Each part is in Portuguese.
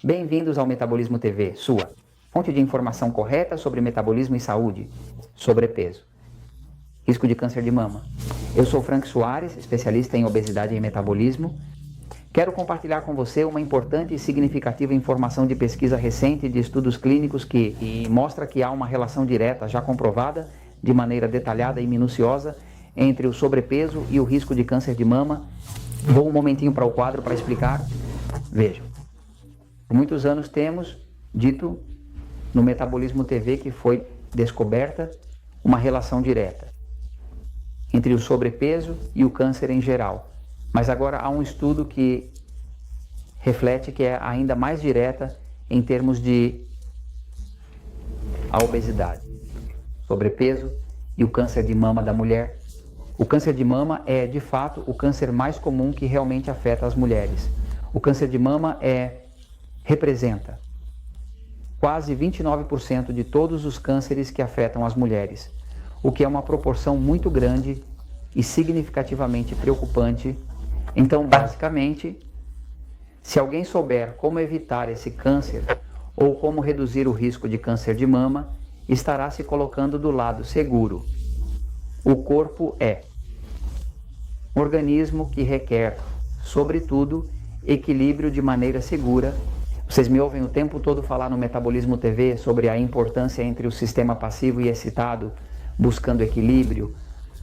Bem-vindos ao Metabolismo TV, sua fonte de informação correta sobre metabolismo e saúde, sobrepeso, risco de câncer de mama. Eu sou Frank Soares, especialista em obesidade e metabolismo. Quero compartilhar com você uma importante e significativa informação de pesquisa recente de estudos clínicos que mostra que há uma relação direta, já comprovada, de maneira detalhada e minuciosa, entre o sobrepeso e o risco de câncer de mama. Vou um momentinho para o quadro para explicar. Vejam, por muitos anos temos dito no Metabolismo TV que foi descoberta uma relação direta entre o sobrepeso e o câncer em geral. Mas agora há um estudo que reflete que é ainda mais direta em termos de a obesidade, sobrepeso e o câncer de mama da mulher. O câncer de mama é, de fato, o câncer mais comum que realmente afeta as mulheres. O câncer de mama representa quase 29% de todos os cânceres que afetam as mulheres, o que é uma proporção muito grande e significativamente preocupante. Então, basicamente, se alguém souber como evitar esse câncer ou como reduzir o risco de câncer de mama, estará se colocando do lado seguro. O corpo é um organismo que requer, sobretudo, equilíbrio de maneira segura. Vocês me ouvem o tempo todo falar no Metabolismo TV sobre a importância entre o sistema passivo e excitado, buscando equilíbrio.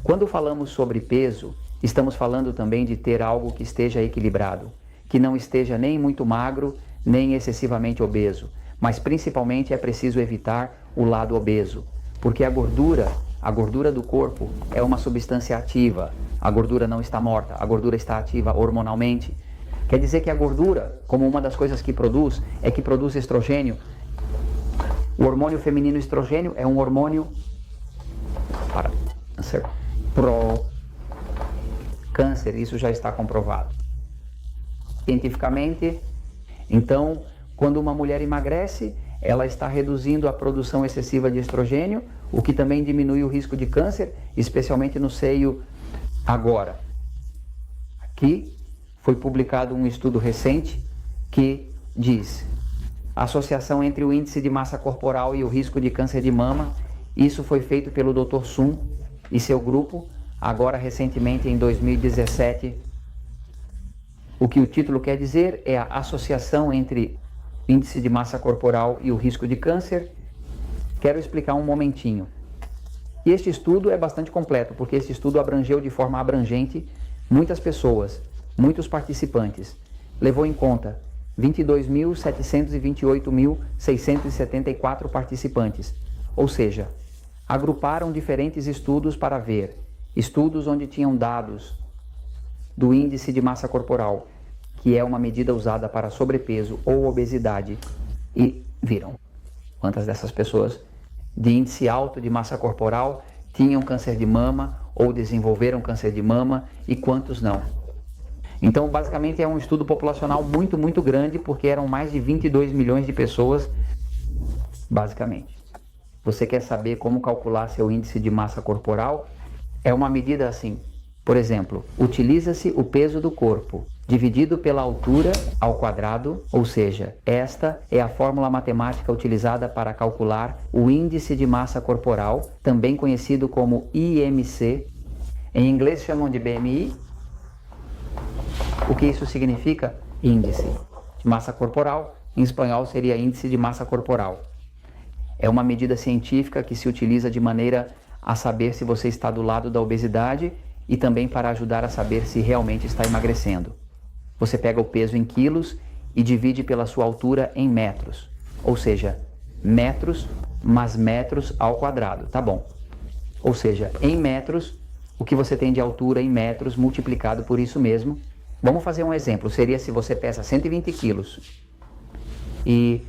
Quando falamos sobre peso, estamos falando também de ter algo que esteja equilibrado, que não esteja nem muito magro, nem excessivamente obeso. Mas principalmente é preciso evitar o lado obeso, porque a gordura do corpo é uma substância ativa. A gordura não está morta, a gordura está ativa hormonalmente. Quer dizer que a gordura, como uma das coisas que produz, é que produz estrogênio. O hormônio feminino estrogênio é um hormônio para câncer, pró-câncer, isso já está comprovado cientificamente. Então, quando uma mulher emagrece, ela está reduzindo a produção excessiva de estrogênio, o que também diminui o risco de câncer, especialmente no seio. Agora, aqui foi publicado um estudo recente que diz a associação entre o índice de massa corporal e o risco de câncer de mama. Isso foi feito pelo Dr. Sun e seu grupo, agora recentemente em 2017. O que o título quer dizer é a associação entre índice de massa corporal e o risco de câncer. Quero explicar um momentinho. E este estudo é bastante completo, porque este estudo abrangeu de forma abrangente muitas pessoas, muitos participantes. Levou em conta 22.728.674 participantes, ou seja, agruparam diferentes estudos para ver, estudos onde tinham dados do índice de massa corporal, que é uma medida usada para sobrepeso ou obesidade, e viram quantas dessas pessoas de índice alto de massa corporal tinham câncer de mama ou desenvolveram câncer de mama e quantos não. Então, basicamente, é um estudo populacional muito, muito grande, porque eram mais de 22 milhões de pessoas, basicamente. Você quer saber como calcular seu índice de massa corporal? É uma medida assim. Por exemplo, utiliza-se o peso do corpo dividido pela altura ao quadrado, ou seja, esta é a fórmula matemática utilizada para calcular o índice de massa corporal, também conhecido como IMC. Em inglês chamam de BMI. O que isso significa? Índice de massa corporal. Em espanhol seria índice de massa corporal. É uma medida científica que se utiliza de maneira a saber se você está do lado da obesidade e também para ajudar a saber se realmente está emagrecendo. Você pega o peso em quilos e divide pela sua altura em metros. Ou seja, metros mais metros ao quadrado, tá bom? Ou seja, em metros, o que você tem de altura em metros multiplicado por isso mesmo. Vamos fazer um exemplo, seria se você pesa 120 quilos e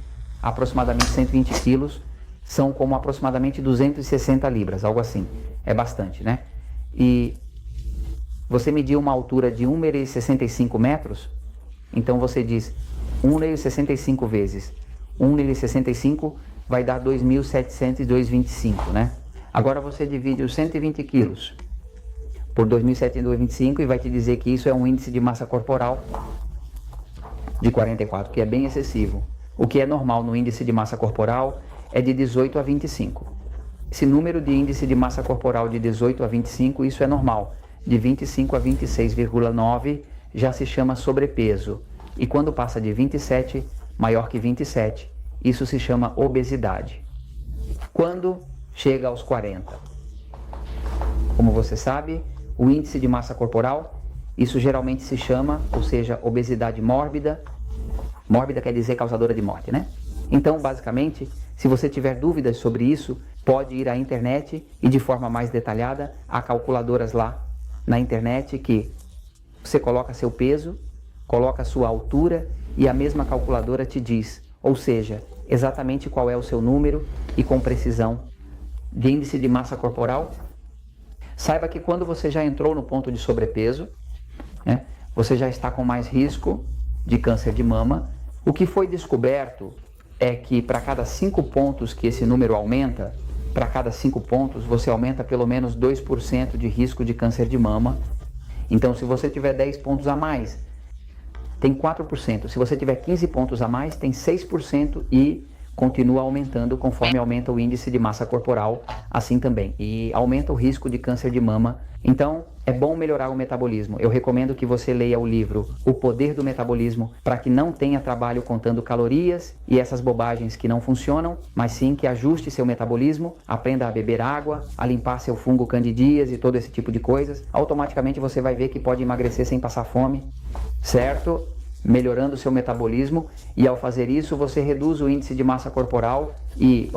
aproximadamente 120 quilos são como aproximadamente 260 libras, algo assim. É bastante, né? E você mediu uma altura de 1,65 metros, então você diz 1,65 vezes 1,65 vai dar 2.725, né? Agora você divide os 120 quilos por 2.725 e vai te dizer que isso é um índice de massa corporal de 44, que é bem excessivo. O que é normal no índice de massa corporal é de 18 a 25. Esse número de índice de massa corporal de 18 a 25, isso é normal. De 25 a 26,9 já se chama sobrepeso. E quando passa de 27, maior que 27, isso se chama obesidade. Quando chega aos 40? Como você sabe, o índice de massa corporal, isso geralmente se chama, ou seja, obesidade mórbida. Mórbida quer dizer causadora de morte, né? Então, basicamente, se você tiver dúvidas sobre isso, pode ir à internet e de forma mais detalhada, há calculadoras lá na internet que você coloca seu peso, coloca sua altura e a mesma calculadora te diz, ou seja, exatamente qual é o seu número e com precisão de índice de massa corporal. Saiba que quando você já entrou no ponto de sobrepeso, né, você já está com mais risco de câncer de mama. O que foi descoberto é que para cada 5 pontos que esse número aumenta, para cada 5 pontos você aumenta pelo menos 2% de risco de câncer de mama. Então, se você tiver 10 pontos a mais, tem 4%. Se você tiver 15 pontos a mais, tem 6% e continua aumentando conforme aumenta o índice de massa corporal, assim também. E aumenta o risco de câncer de mama. Então, é bom melhorar o metabolismo. Eu recomendo que você leia o livro O Poder do Metabolismo, para que não tenha trabalho contando calorias e essas bobagens que não funcionam, mas sim que ajuste seu metabolismo, aprenda a beber água, a limpar seu fungo candidíase e todo esse tipo de coisas. Automaticamente você vai ver que pode emagrecer sem passar fome, certo? Melhorando o seu metabolismo, e ao fazer isso você reduz o índice de massa corporal e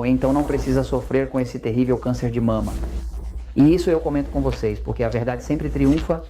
então não precisa sofrer com esse terrível câncer de mama. E isso eu comento com vocês, porque a verdade sempre triunfa